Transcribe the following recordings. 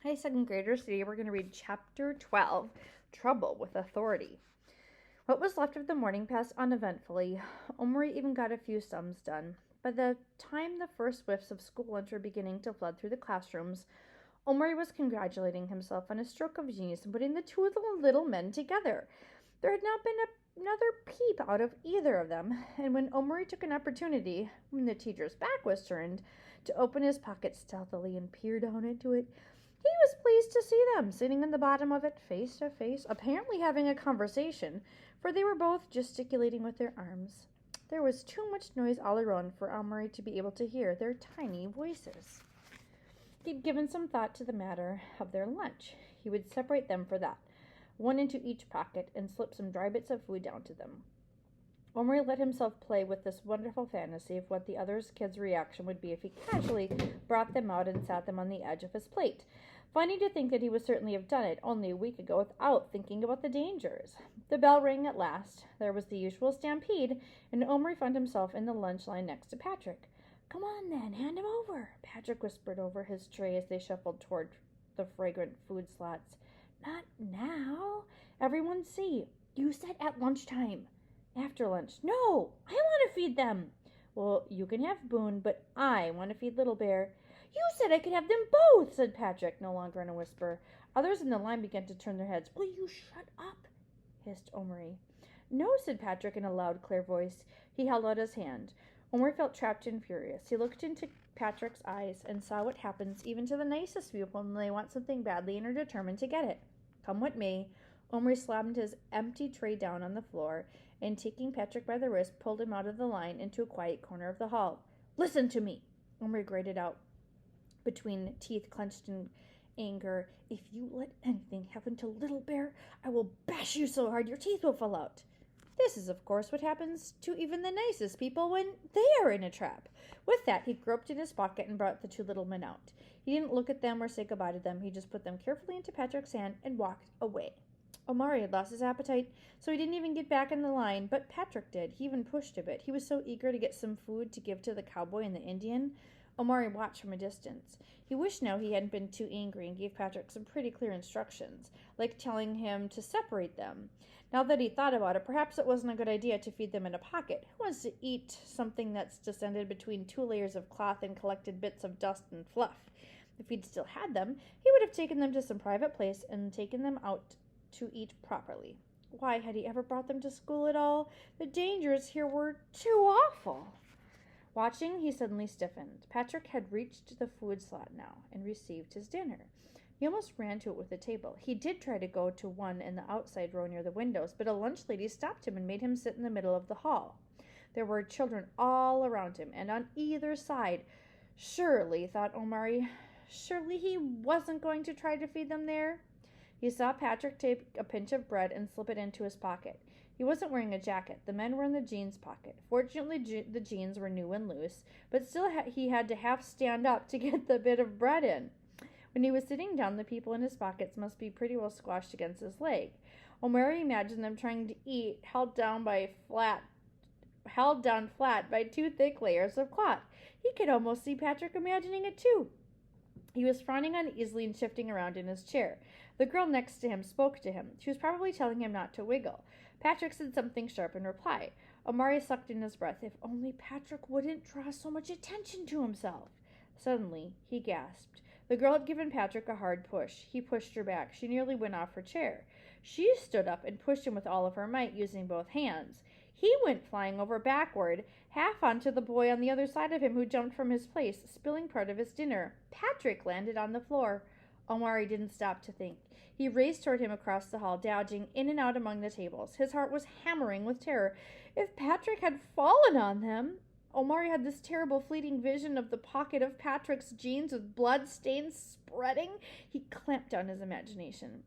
Hi, second graders. Today we're going to read Chapter 12 Trouble with Authority. What was left of the morning passed uneventfully. Omri even got a few sums done. By the time the first whiffs of school lunch were beginning to flood through the classrooms, Omri was congratulating himself on his stroke of genius in putting the two little men together. There had not been another peep out of either of them, and when Omri took an opportunity, when the teacher's back was turned, to open his pocket stealthily and peer down into it, he was pleased to see them sitting in the bottom of it, face to face, apparently having a conversation, for they were both gesticulating with their arms. There was too much noise all around for Omri to be able to hear their tiny voices. He'd given some thought to the matter of their lunch. He would separate them for that, one into each pocket, and slip some dry bits of food down to them. Omri let himself play with this wonderful fantasy of what the other kid's reaction would be if he casually brought them out and sat them on the edge of his plate. Funny to think that he would certainly have done it only a week ago without thinking about the dangers. The bell rang at last. There was the usual stampede, and Omri found himself in the lunch line next to Patrick. "Come on, then, hand him over," Patrick whispered over his tray as they shuffled toward the fragrant food slots. "Not now. Everyone see. You said at lunchtime." "After lunch." "No, I want to feed them." "Well, you can have Boone, but I want to feed Little Bear." "You said I could have them both," said Patrick, no longer in a whisper. Others in the line began to turn their heads. "Will you shut up?" hissed Omri. "No," said Patrick in a loud, clear voice. He held out his hand. Omri felt trapped and furious. He looked into Patrick's eyes and saw what happens even to the nicest people when they want something badly and are determined to get it. Come what may, Omri slammed his empty tray down on the floor and, taking Patrick by the wrist, pulled him out of the line into a quiet corner of the hall. "Listen to me," Omri grated out between teeth clenched in anger. "If you let anything happen to Little Bear, I will bash you so hard your teeth will fall out." This is, of course, what happens to even the nicest people when they are in a trap. With that, he groped in his pocket and brought the two little men out. He didn't look at them or say goodbye to them. He just put them carefully into Patrick's hand and walked away. Omari had lost his appetite, so he didn't even get back in the line, but Patrick did. He even pushed a bit. He was so eager to get some food to give to the cowboy and the Indian. Omari watched from a distance. He wished now he hadn't been too angry and gave Patrick some pretty clear instructions, like telling him to separate them. Now that he thought about it, perhaps it wasn't a good idea to feed them in a pocket. Who wants to eat something that's descended between two layers of cloth and collected bits of dust and fluff? If he'd still had them, he would have taken them to some private place and taken them out to eat properly. Why had he ever brought them to school at all? The dangers here were too awful. Watching, he suddenly stiffened. Patrick had reached the food slot now and received his dinner. He almost ran to it with the table. He did try to go to one in the outside row near the windows, but a lunch lady stopped him and made him sit in the middle of the hall. There were children all around him and on either side. Surely, thought Omari, surely he wasn't going to try to feed them there. He saw Patrick take a pinch of bread and slip it into his pocket. He wasn't wearing a jacket. The men were in the jeans pocket. Fortunately, the jeans were new and loose, but still he had to half stand up to get the bit of bread in. When he was sitting down, the people in his pockets must be pretty well squashed against his leg. Omari imagined them trying to eat, held down flat by two thick layers of cloth. He could almost see Patrick imagining it too. He was frowning uneasily and shifting around in his chair. The girl next to him spoke to him. She was probably telling him not to wiggle. Patrick said something sharp in reply. Omari sucked in his breath. If only Patrick wouldn't draw so much attention to himself. Suddenly, he gasped. The girl had given Patrick a hard push. He pushed her back. She nearly went off her chair. She stood up and pushed him with all of her might, using both hands. He went flying over backward, half onto the boy on the other side of him, who jumped from his place, spilling part of his dinner. Patrick landed on the floor. Omari didn't stop to think. He raced toward him across the hall, dodging in and out among the tables. His heart was hammering with terror. If Patrick had fallen on them... Omari had this terrible fleeting vision of the pocket of Patrick's jeans with blood stains spreading. He clamped down his imagination.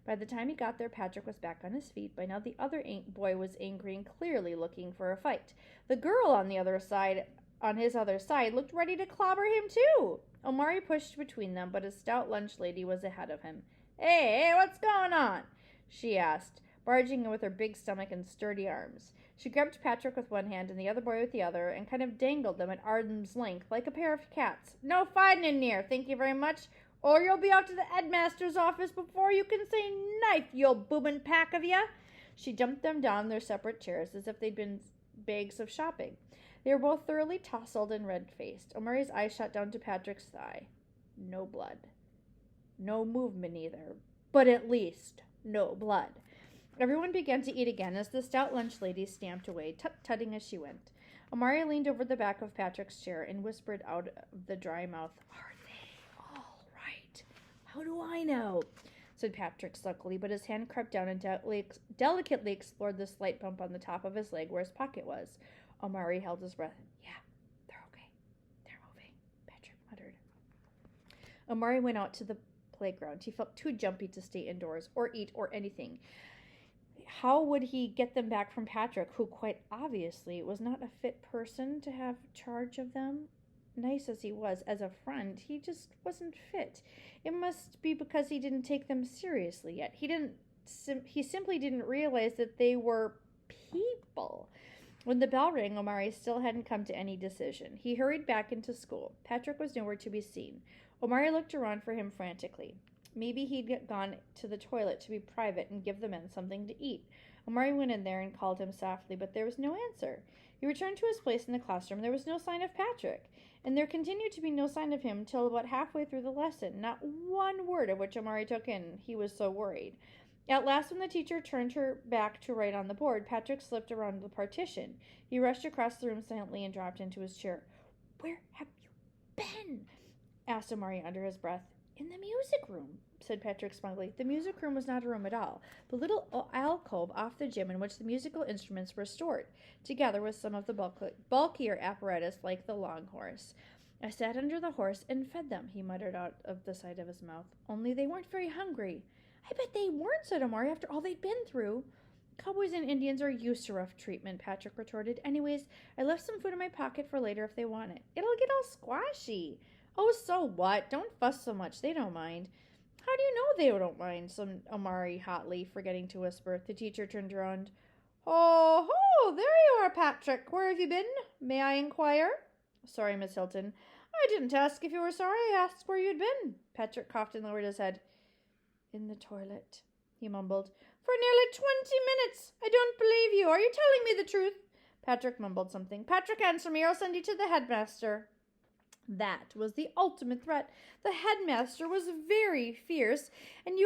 By the time he got there, Patrick was back on his feet. By now the other boy was angry and clearly looking for a fight. The girl on his other side, looked ready to clobber him too. Omari pushed between them, but a stout lunch lady was ahead of him. Hey, what's going on?" she asked, barging in with her big stomach and sturdy arms. She grabbed Patrick with one hand and the other boy with the other and kind of dangled them at arm's length like a pair of cats. "No fighting in here, thank you very much. or you'll be out to the headmaster's office before you can say knife, you old booming pack of ya. She jumped them down their separate chairs as if they'd been bags of shopping. They were both thoroughly tousled and red-faced. Omari's eyes shot down to Patrick's thigh. No blood. No movement either, but at least no blood. Everyone began to eat again as the stout lunch lady stamped away, tut-tutting as she went. Omari leaned over the back of Patrick's chair and whispered out of the dry mouth, "Are they all right?" "How do I know?" said Patrick sulkily, but his hand crept down and delicately explored the slight bump on the top of his leg where his pocket was. Omari held his breath. "Yeah, they're okay. They're moving," Patrick muttered. Omari went out to the playground. He felt too jumpy to stay indoors or eat or anything. How would he get them back from Patrick, who quite obviously was not a fit person to have charge of them? Nice as he was as a friend, he just wasn't fit. It must be because he didn't take them seriously yet. He simply didn't realize that they were people. When the bell rang, Omari still hadn't come to any decision. He hurried back into school. Patrick was nowhere to be seen. Omari looked around for him frantically. Maybe he'd gone to the toilet to be private and give the men something to eat. Omari went in there and called him softly, but there was no answer. He returned to his place in the classroom. There was no sign of Patrick, and there continued to be no sign of him till about halfway through the lesson. Not one word of which Omari took in. He was so worried. At last, when the teacher turned her back to write on the board, Patrick slipped around the partition. He rushed across the room silently and dropped into his chair. "Where have you been?" asked Omari under his breath. "In the music room," said Patrick smugly. The music room was not a room at all, but a little alcove off the gym in which the musical instruments were stored, together with some of the bulkier apparatus like the long horse. "I sat under the horse and fed them," he muttered out of the side of his mouth. "Only they weren't very hungry." "I bet they weren't," said Omari, "after all they'd been through." "Cowboys and Indians are used to rough treatment," Patrick retorted. "Anyways, I left some food in my pocket for later if they want it." "It'll get all squashy." "Oh, so what? Don't fuss so much. They don't mind." "How do you know they don't mind?" said Omari hotly, forgetting to whisper. The teacher turned around. "Oh, ho! There you are, Patrick. Where have you been? May I inquire?" "Sorry, Miss Hilton. I didn't ask if you were sorry. I asked where you'd been." Patrick coughed and lowered his head. "In the toilet," he mumbled. "For nearly 20 minutes. I don't believe you. Are you telling me the truth?" Patrick mumbled something. "Patrick, answer me, or I'll send you to the headmaster." That was the ultimate threat. The headmaster was very fierce, and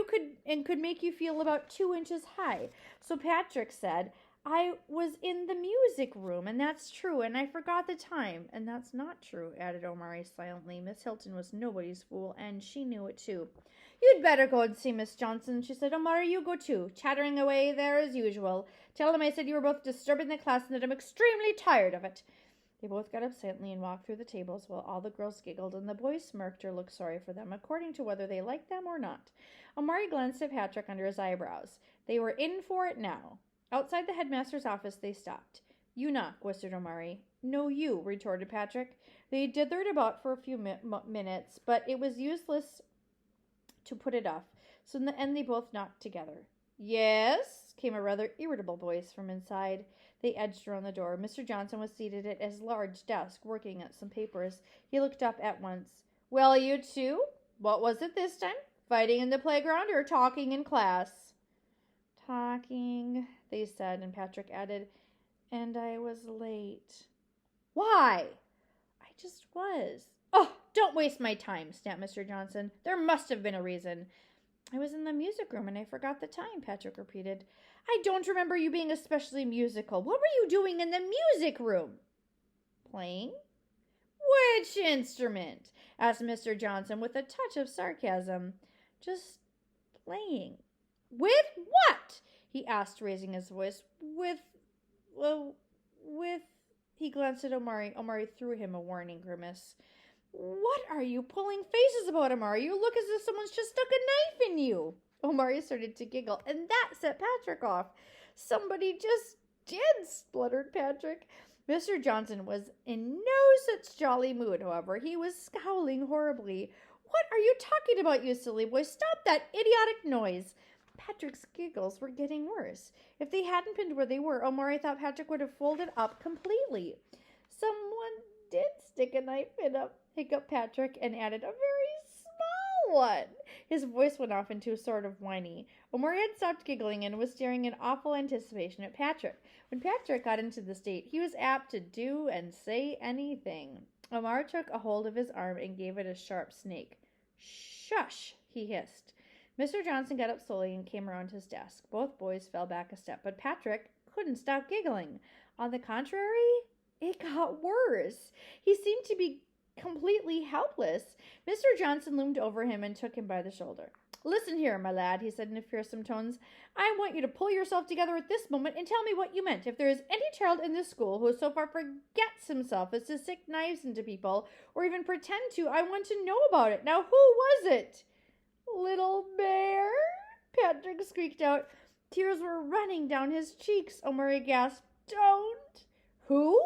could make you feel about 2 inches high. So Patrick said, "I was in the music room, and that's true, and I forgot the time." "And that's not true," added Omari silently. Miss Hilton was nobody's fool, and she knew it too. "You'd better go and see Miss Johnson," she said. "Omari, you go too, chattering away there as usual. Tell them I said you were both disturbing the class and that I'm extremely tired of it." They both got up silently and walked through the tables while all the girls giggled and the boys smirked or looked sorry for them, according to whether they liked them or not. Omari glanced at Patrick under his eyebrows. They were in for it now. Outside the headmaster's office, they stopped. "You knock," whispered Omari. "No, you," retorted Patrick. They dithered about for a few minutes, but it was useless to put it off, so in the end they both knocked together. "Yes?" came a rather irritable voice from inside. They edged around the door. Mr. Johnson was seated at his large desk, working at some papers. He looked up at once. "Well, you two, what was it this time? Fighting in the playground or talking in class?" "Talking," they said, and Patrick added, "and I was late." "Why?" "I just was." "Oh, don't waste my time," snapped Mr. Johnson. "There must have been a reason." "I was in the music room and I forgot the time," Patrick repeated. "I don't remember you being especially musical. What were you doing in the music room?" "Playing." "Which instrument?" asked Mr. Johnson with a touch of sarcasm. "Just playing." "With what?" he asked, raising his voice. With, he glanced at Omari. Omari threw him a warning grimace. "What are you pulling faces about, Omari? You look as if someone's just stuck a knife in you." Omari started to giggle, and that set Patrick off. "Somebody just did," spluttered Patrick. Mr. Johnson was in no such jolly mood, however. He was scowling horribly. "What are you talking about, you silly boy? Stop that idiotic noise." Patrick's giggles were getting worse. If they hadn't been where they were, Omari thought Patrick would have folded up completely. "Someone did stick a knife in him," hiccuped Patrick, and added, "a very small What? His voice went off into a sort of whiny. Omari had stopped giggling and was staring in awful anticipation at Patrick. When Patrick got into the state, he was apt to do and say anything. Omar took a hold of his arm and gave it a sharp snake. Shush, he hissed. Mr. Johnson got up slowly and came around his desk. Both boys fell back a step, but Patrick couldn't stop giggling. On the contrary, it got worse. He seemed to be completely helpless. Mr. Johnson loomed over him and took him by the shoulder. Listen here, my lad, he said in fearsome tones. I want you to pull yourself together at this moment and tell me what you meant. If there is any child in this school who so far forgets himself as to stick knives into people, or even pretend to, I want to know about it. Now, who was it? Little Bear? Patrick squeaked out. Tears were running down his cheeks. Omari gasped. Don't. Who?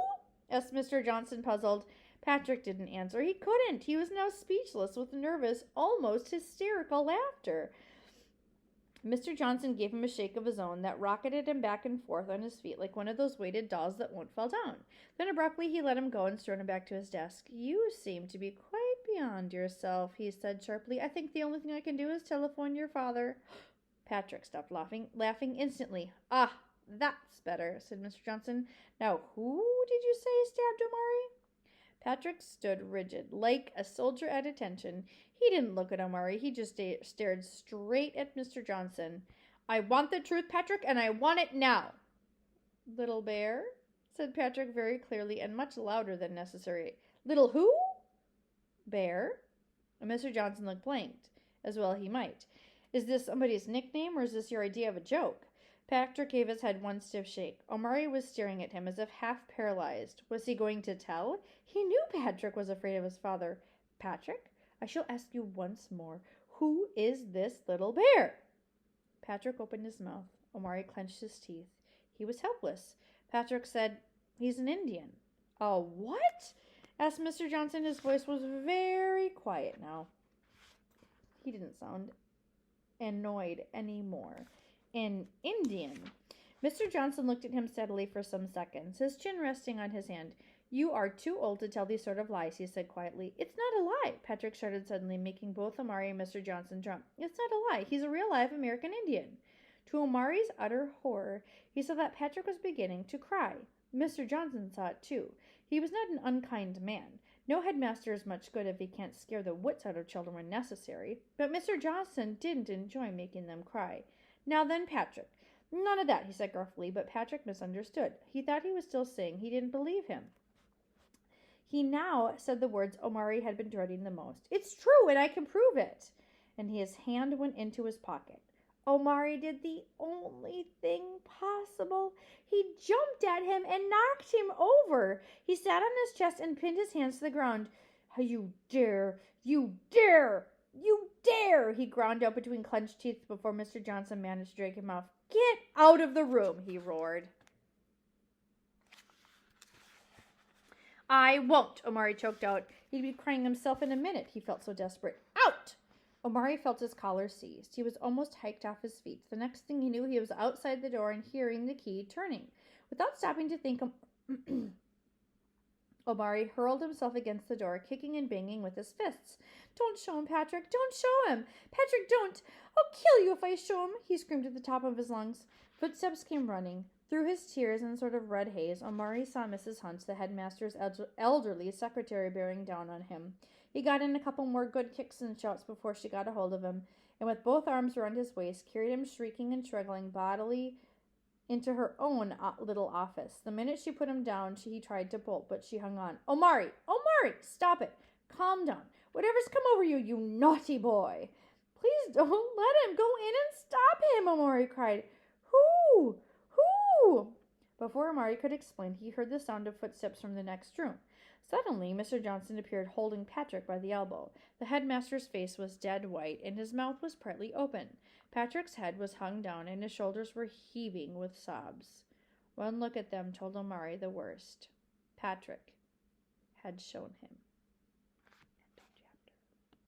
asked Mr. Johnson, puzzled. Patrick didn't answer. He couldn't. He was now speechless with nervous, almost hysterical laughter. Mr. Johnson gave him a shake of his own that rocketed him back and forth on his feet like one of those weighted dolls that won't fall down. Then abruptly he let him go and strode him back to his desk. You seem to be quite beyond yourself, he said sharply. I think the only thing I can do is telephone your father. Patrick stopped laughing instantly. Ah, that's better, said Mr. Johnson. Now, who did you say stabbed Omari? Patrick stood rigid, like a soldier at attention. He didn't look at Omari. He just stared straight at Mr. Johnson. I want the truth, Patrick, and I want it now. Little Bear, said Patrick very clearly and much louder than necessary. Little who? Bear. And Mr. Johnson looked blanked, as well he might. Is this somebody's nickname, or is this your idea of a joke? Patrick gave his head one stiff shake. Omari was staring at him as if half paralyzed. Was he going to tell? He knew Patrick was afraid of his father. Patrick, I shall ask you once more, who is this little bear? Patrick opened his mouth. Omari clenched his teeth. He was helpless. Patrick said, He's an Indian. A what? asked Mr. Johnson. His voice was very quiet now. He didn't sound annoyed anymore. An Indian. Mr. Johnson looked at him steadily for some seconds, his chin resting on his hand. You are too old to tell these sort of lies, he said quietly. It's not a lie, Patrick shouted suddenly, making both Omari and Mr. Johnson jump. It's not a lie. He's a real live American Indian. To Omari's utter horror, he saw that Patrick was beginning to cry. Mr. Johnson saw it too. He was not an unkind man. No headmaster is much good if he can't scare the wits out of children when necessary. But Mr. Johnson didn't enjoy making them cry. Now then, Patrick. None of that, he said gruffly, but Patrick misunderstood. He thought he was still saying he didn't believe him. He now said the words Omari had been dreading the most. It's true, and I can prove it. And his hand went into his pocket. Omari did the only thing possible. He jumped at him and knocked him over. He sat on his chest and pinned his hands to the ground. You dare! You dare! You dare! He ground out between clenched teeth before Mr. Johnson managed to drag him off. Get out of the room, he roared. I won't, Omari choked out. He'd be crying himself in a minute. He felt so desperate. Out! Omari felt his collar seized. He was almost hiked off his feet. The next thing he knew, he was outside the door and hearing the key turning. Without stopping to think, Omari hurled himself against the door, kicking and banging with his fists. Don't show him, Patrick. Don't show him. Patrick, don't. I'll kill you if I show him, he screamed at the top of his lungs. Footsteps came running. Through his tears and sort of red haze, Omari saw Mrs. Hunt, the headmaster's elderly secretary, bearing down on him. He got in a couple more good kicks and shouts before she got a hold of him, and with both arms around his waist, carried him shrieking and struggling bodily into her own little office. The minute she put him down, he tried to bolt, but she hung on. Omari! Omari! Stop it! Calm down. Whatever's come over you, you naughty boy! Please don't let him go in and stop him, Omari cried. Who? Who? Before Omari could explain, he heard the sound of footsteps from the next room. Suddenly, Mr. Johnson appeared holding Patrick by the elbow. The headmaster's face was dead white, and his mouth was partly open. Patrick's head was hung down, and his shoulders were heaving with sobs. One look at them told Omari the worst. Patrick had shown him.